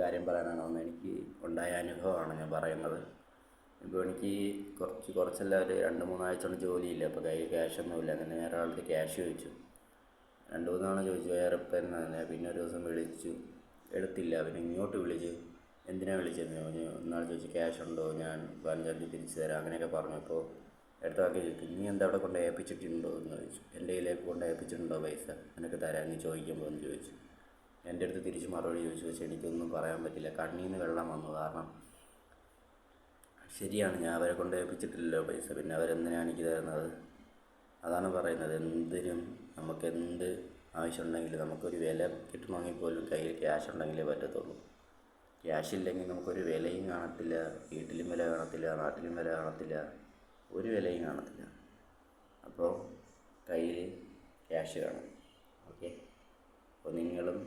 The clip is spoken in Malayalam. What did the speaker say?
കാര്യം പറയാനാണ് വന്നത്. എനിക്ക് ഉണ്ടായ അനുഭവമാണ് ഞാൻ പറയുന്നത്. ഇപ്പോൾ എനിക്ക് കുറച്ചല്ല ഒരു 2-3 ആഴ്ച കൊണ്ട് ജോലിയില്ല. അപ്പോൾ കയ്യിൽ ക്യാഷൊന്നുമില്ല. അങ്ങനെ വേറെ ആൾക്ക് ക്യാഷ് ചോദിച്ചു. 2-3 തവണ ചോദിച്ചു, വേറെ തന്നെ. പിന്നെ ഒരു ദിവസം വിളിച്ചു, എടുത്തില്ല. പിന്നെ ഇങ്ങോട്ട് വിളിച്ചു, എന്തിനാണ് വിളിച്ചതെന്ന് പറഞ്ഞു. ഇന്നാൾ ചോദിച്ചു ക്യാഷ് ഉണ്ടോ, ഞാൻ 15-ാം തീയതി തിരിച്ചു തരാം, അങ്ങനെയൊക്കെ പറഞ്ഞു. അപ്പോൾ അടുത്ത വാക്ക് ചോദിച്ചു, നീ എന്താ അവിടെ കൊണ്ട് ഏൽപ്പിച്ചിട്ടുണ്ടോ എന്ന് ചോദിച്ചു. എൻ്റെ കയ്യിലേക്ക് കൊണ്ട് ഏൽപ്പിച്ചിട്ടുണ്ടോ പൈസ, നിനക്ക് തരാൻ നീ ചോദിക്കുമ്പോൾ എന്ന് ചോദിച്ചു. എൻ്റെ അടുത്ത് തിരിച്ച് മറുപടി ചോദിച്ചു. പക്ഷേ എനിക്കൊന്നും പറയാൻ പറ്റില്ല. കണ്ണിൽ നിന്ന് വെള്ളം വന്നു. കാരണം ശരിയാണ്, ഞാൻ അവരെ കൊണ്ട് ഏൽപ്പിച്ചിട്ടില്ലല്ലോ പൈസ. പിന്നെ അവരെന്തിനാണ് എനിക്ക് തരുന്നത്? അതാണ് പറയുന്നത്. എന്തിനും നമുക്കെന്ത് ആവശ്യമുണ്ടെങ്കിലും നമുക്കൊരു വില കിട്ടണമെങ്കിൽ പോലും കയ്യിൽ ക്യാഷ് ഉണ്ടെങ്കിലേ പറ്റത്തുള്ളൂ. ക്യാഷ് ഇല്ലെങ്കിൽ നമുക്കൊരു വിലയും കാണത്തില്ല. വീട്ടിലും വില കാണത്തില്ല, നാട്ടിലും വില കാണത്തില്ല, ഒരു വിലയും കാണത്തില്ല. അപ്പോൾ കയ്യിൽ ക്യാഷ് വേണം. ഓക്കെ. അപ്പോൾ നിങ്ങളും